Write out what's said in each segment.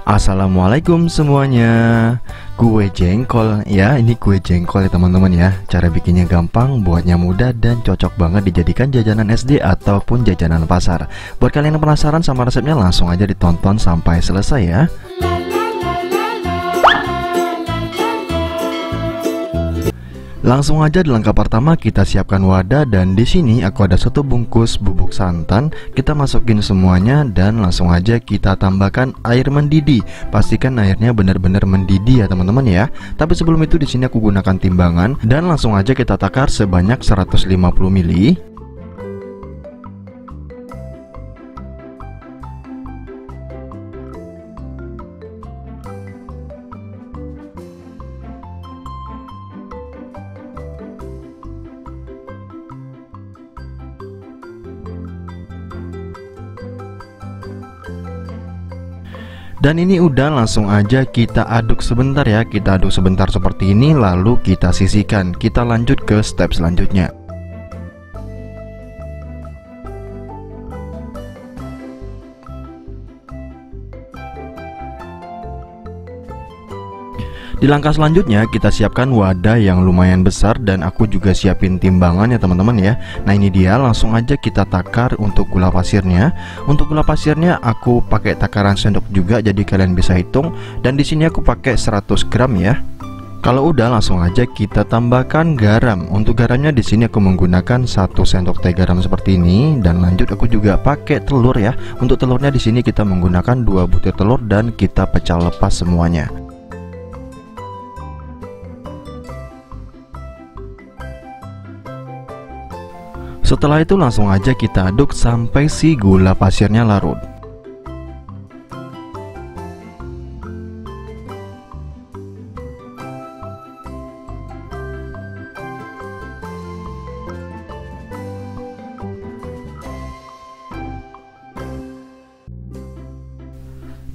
Assalamualaikum semuanya. Kue jengkol ya, ini kue jengkol ya teman-teman ya. Cara bikinnya gampang, buatnya mudah dan cocok banget dijadikan jajanan SD ataupun jajanan pasar. Buat kalian yang penasaran sama resepnya, langsung aja ditonton sampai selesai ya. Langsung aja di langkah pertama kita siapkan wadah, dan di sini aku ada 1 bungkus bubuk santan. Kita masukin semuanya dan langsung aja kita tambahkan air mendidih. Pastikan airnya benar-benar mendidih ya teman-teman ya. Tapi sebelum itu di sini aku gunakan timbangan dan langsung aja kita takar sebanyak 150 ml. Dan ini udah, langsung aja kita aduk sebentar ya. Kita aduk sebentar seperti ini, lalu kita sisihkan. Kita lanjut ke step selanjutnya. Di langkah selanjutnya kita siapkan wadah yang lumayan besar, dan aku juga siapin timbangan ya teman-teman ya. Nah ini dia, langsung aja kita takar untuk gula pasirnya. Untuk gula pasirnya aku pakai takaran sendok juga, jadi kalian bisa hitung. Dan di sini aku pakai 100 gram ya. Kalau udah, langsung aja kita tambahkan garam. Untuk garamnya di sini aku menggunakan 1 sendok teh garam seperti ini, dan lanjut aku juga pakai telur ya. Untuk telurnya di sini kita menggunakan 2 butir telur dan kita pecah lepas semuanya. Setelah itu langsung aja kita aduk sampai si gula pasirnya larut.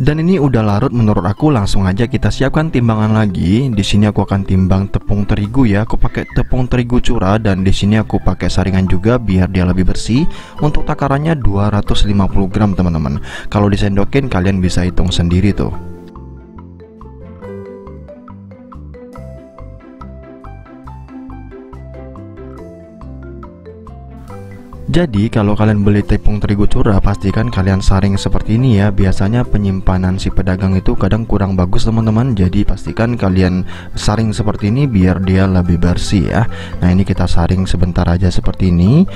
Dan ini udah larut menurut aku, langsung aja kita siapkan timbangan lagi. Di sini aku akan timbang tepung terigu ya. Aku pakai tepung terigu curah, dan di sini aku pakai saringan juga biar dia lebih bersih. Untuk takarannya 250 gram teman-teman. Kalau disendokin kalian bisa hitung sendiri tuh. Jadi kalau kalian beli tepung terigu curah, pastikan kalian saring seperti ini ya. Biasanya penyimpanan si pedagang itu kadang kurang bagus teman-teman. Jadi pastikan kalian saring seperti ini biar dia lebih bersih ya. Nah ini kita saring sebentar aja seperti ini.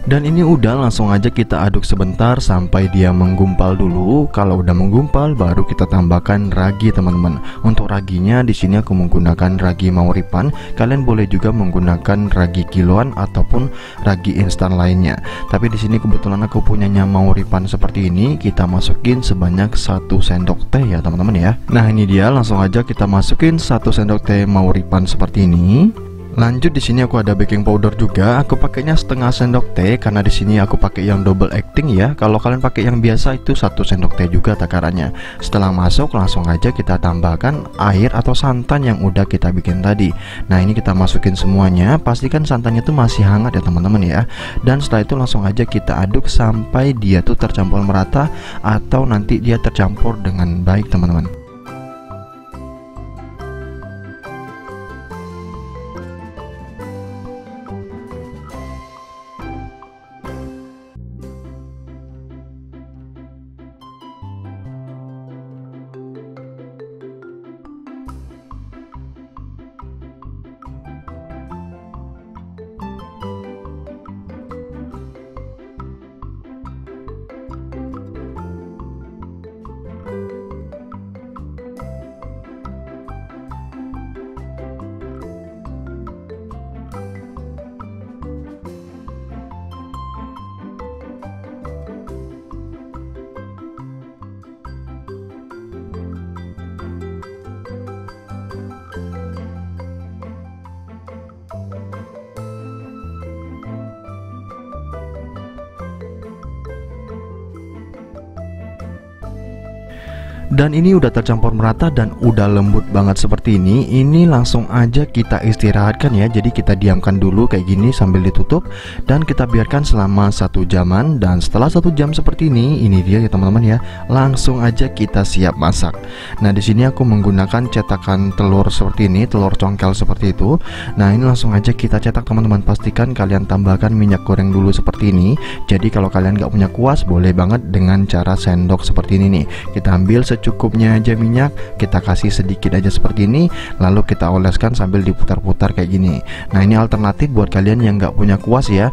Dan ini udah, langsung aja kita aduk sebentar sampai dia menggumpal dulu. Kalau udah menggumpal baru kita tambahkan ragi teman-teman. Untuk raginya di sini aku menggunakan ragi Mauripan. Kalian boleh juga menggunakan ragi kiloan ataupun ragi instan lainnya. Tapi di sini kebetulan aku punyanya Mauripan seperti ini. Kita masukin sebanyak 1 sendok teh ya teman-teman ya. Nah ini dia, langsung aja kita masukin 1 sendok teh Mauripan seperti ini. Lanjut di sini aku ada baking powder juga. Aku pakainya setengah sendok teh karena di sini aku pakai yang double acting ya. Kalau kalian pakai yang biasa itu 1 sendok teh juga takarannya. Setelah masuk langsung aja kita tambahkan air atau santan yang udah kita bikin tadi. Nah ini kita masukin semuanya. Pastikan santannya itu masih hangat ya teman-teman ya. Dan setelah itu langsung aja kita aduk sampai dia tuh tercampur merata, atau nanti dia tercampur dengan baik teman-teman. Dan ini udah tercampur merata dan udah lembut banget seperti ini. Ini langsung aja kita istirahatkan ya. Jadi kita diamkan dulu kayak gini sambil ditutup dan kita biarkan selama 1 jaman. Dan setelah 1 jam seperti ini dia ya teman-teman ya. Langsung aja kita siap masak. Nah di sini aku menggunakan cetakan telur seperti ini, telur congkel seperti itu. Nah ini langsung aja kita cetak teman-teman. Pastikan kalian tambahkan minyak goreng dulu seperti ini. Jadi kalau kalian nggak punya kuas, boleh banget dengan cara sendok seperti ini nih. Kita ambil secukupnya aja minyak, kita kasih sedikit aja seperti ini, lalu kita oleskan sambil diputar-putar kayak gini. Nah ini alternatif buat kalian yang nggak punya kuas ya.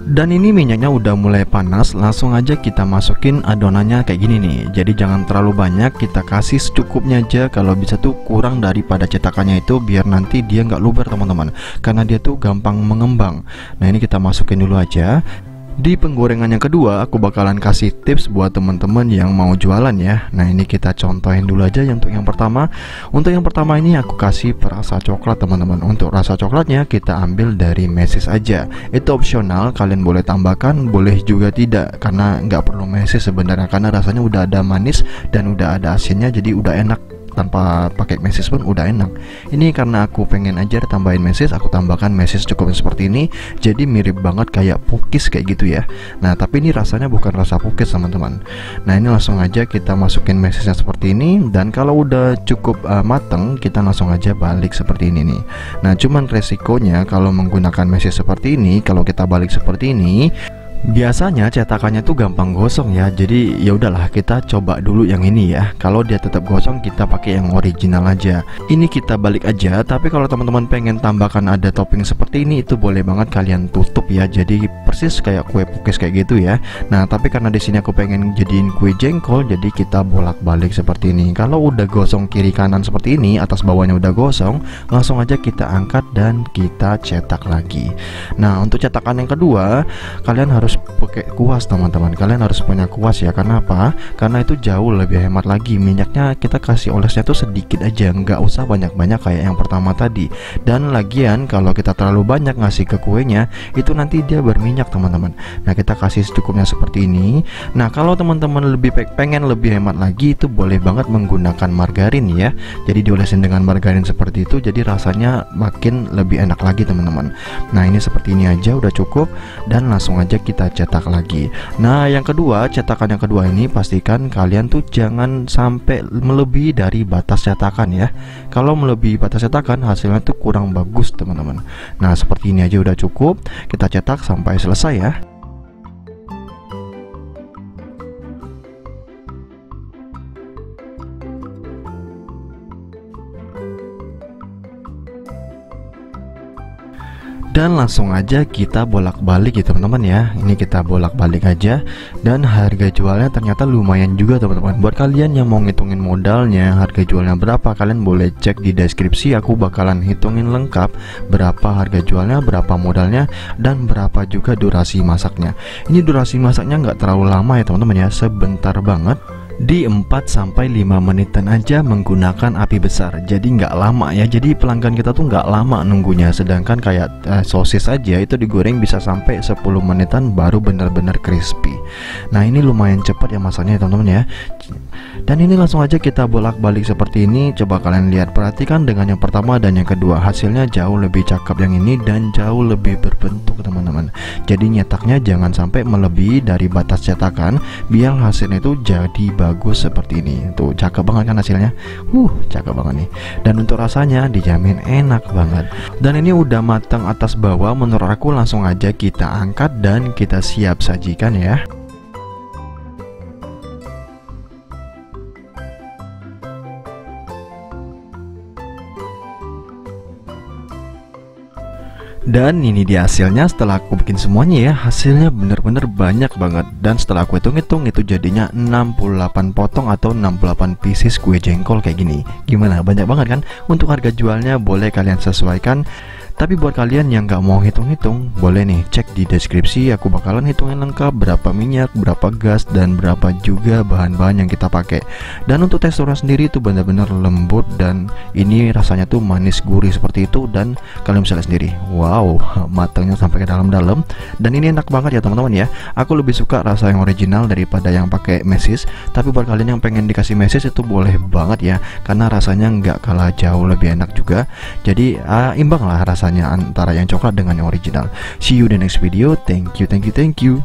Dan ini minyaknya udah mulai panas, langsung aja kita masukin adonannya kayak gini nih. Jadi jangan terlalu banyak, kita kasih secukupnya aja. Kalau bisa tuh kurang daripada cetakannya itu, biar nanti dia nggak luber teman-teman, karena dia tuh gampang mengembang. Nah ini kita masukin dulu aja. Di penggorengan yang kedua, aku bakalan kasih tips buat teman-teman yang mau jualan ya. Nah ini kita contohin dulu aja untuk yang pertama. Untuk yang pertama ini aku kasih perasa coklat teman-teman. Untuk rasa coklatnya kita ambil dari mesis aja. Itu opsional, kalian boleh tambahkan, boleh juga tidak, karena nggak perlu mesis sebenarnya, karena rasanya udah ada manis dan udah ada asinnya, jadi udah enak. Tanpa pakai mesis pun udah enak. Ini karena aku pengen aja tambahin mesis, aku tambahkan mesis cukup seperti ini. Jadi mirip banget kayak pukis kayak gitu ya. Nah tapi ini rasanya bukan rasa pukis teman-teman. Nah ini langsung aja kita masukin mesisnya seperti ini. Dan kalau udah cukup mateng, kita langsung aja balik seperti ini nih. Nah cuman resikonya kalau menggunakan mesis seperti ini, kalau kita balik seperti ini, biasanya cetakannya tuh gampang gosong ya. Jadi ya udahlah, kita coba dulu yang ini ya. Kalau dia tetap gosong, kita pakai yang original aja. Ini kita balik aja. Tapi kalau teman-teman pengen tambahkan ada topping seperti ini, itu boleh banget kalian tutup ya. Jadi persis kayak kue pukis kayak gitu ya. Nah tapi karena di sini aku pengen jadiin kue jengkol, jadi kita bolak-balik seperti ini. Kalau udah gosong kiri kanan seperti ini, atas bawahnya udah gosong, langsung aja kita angkat dan kita cetak lagi. Nah untuk cetakan yang kedua, kalian harus pakai kuas teman-teman. Kalian harus punya kuas ya. Karena apa? Karena itu jauh lebih hemat lagi. Minyaknya kita kasih olesnya tuh sedikit aja, nggak usah banyak-banyak kayak yang pertama tadi. Dan lagian kalau kita terlalu banyak ngasih ke kuenya, itu nanti dia berminyak teman-teman. Nah kita kasih secukupnya seperti ini. Nah kalau teman-teman lebih pengen lebih hemat lagi, itu boleh banget menggunakan margarin ya. Jadi diolesin dengan margarin seperti itu, jadi rasanya makin lebih enak lagi teman-teman. Nah ini seperti ini aja udah cukup. Dan langsung aja kita cetak lagi. Nah yang kedua, cetakan yang kedua ini pastikan kalian tuh jangan sampai melebihi dari batas cetakan ya. Kalau melebihi batas cetakan, hasilnya tuh kurang bagus teman-teman. Nah seperti ini aja udah cukup. Kita cetak sampai selesai ya. Dan langsung aja kita bolak-balik ya teman-teman ya. Ini kita bolak-balik aja. Dan harga jualnya ternyata lumayan juga teman-teman. Buat kalian yang mau ngitungin modalnya, harga jualnya berapa, kalian boleh cek di deskripsi. Aku bakalan hitungin lengkap berapa harga jualnya, berapa modalnya, dan berapa juga durasi masaknya. Ini durasi masaknya nggak terlalu lama ya teman-teman ya, sebentar banget. Di 4-5 menitan aja menggunakan api besar. Jadi nggak lama ya. Jadi pelanggan kita tuh nggak lama nunggunya. Sedangkan kayak sosis aja itu digoreng bisa sampai 10 menitan baru benar-benar crispy. Nah ini lumayan cepat ya masaknya teman-teman ya. Dan ini langsung aja kita bolak-balik seperti ini. Coba kalian lihat, perhatikan dengan yang pertama dan yang kedua, hasilnya jauh lebih cakep yang ini dan jauh lebih berbentuk teman-teman. Jadi nyetaknya jangan sampai melebihi dari batas cetakan, biar hasilnya itu jadi bagus seperti ini. Tuh cakep banget kan hasilnya. Cakep banget nih. Dan untuk rasanya dijamin enak banget. Dan ini udah matang atas bawah. Menurut aku langsung aja kita angkat dan kita siap sajikan ya. Dan ini dia hasilnya setelah aku bikin semuanya ya. Hasilnya bener-bener banyak banget. Dan setelah aku hitung-hitung itu jadinya 68 potong atau 68 pieces kue jengkol kayak gini. Gimana? Banyak banget kan? Untuk harga jualnya boleh kalian sesuaikan. Tapi buat kalian yang nggak mau hitung-hitung, boleh nih cek di deskripsi, aku bakalan hitungin lengkap berapa minyak, berapa gas, dan berapa juga bahan-bahan yang kita pakai. Dan untuk teksturnya sendiri itu benar-benar lembut, dan ini rasanya tuh manis gurih seperti itu. Dan kalian bisa lihat sendiri, wow, matangnya sampai ke dalam-dalam. Dan ini enak banget ya teman-teman ya. Aku lebih suka rasa yang original daripada yang pakai mesis. Tapi buat kalian yang pengen dikasih mesis itu boleh banget ya, karena rasanya nggak kalah jauh lebih enak juga. Jadi imbang lah rasanya antara yang coklat dengan yang original. See you in the next video. Thank you.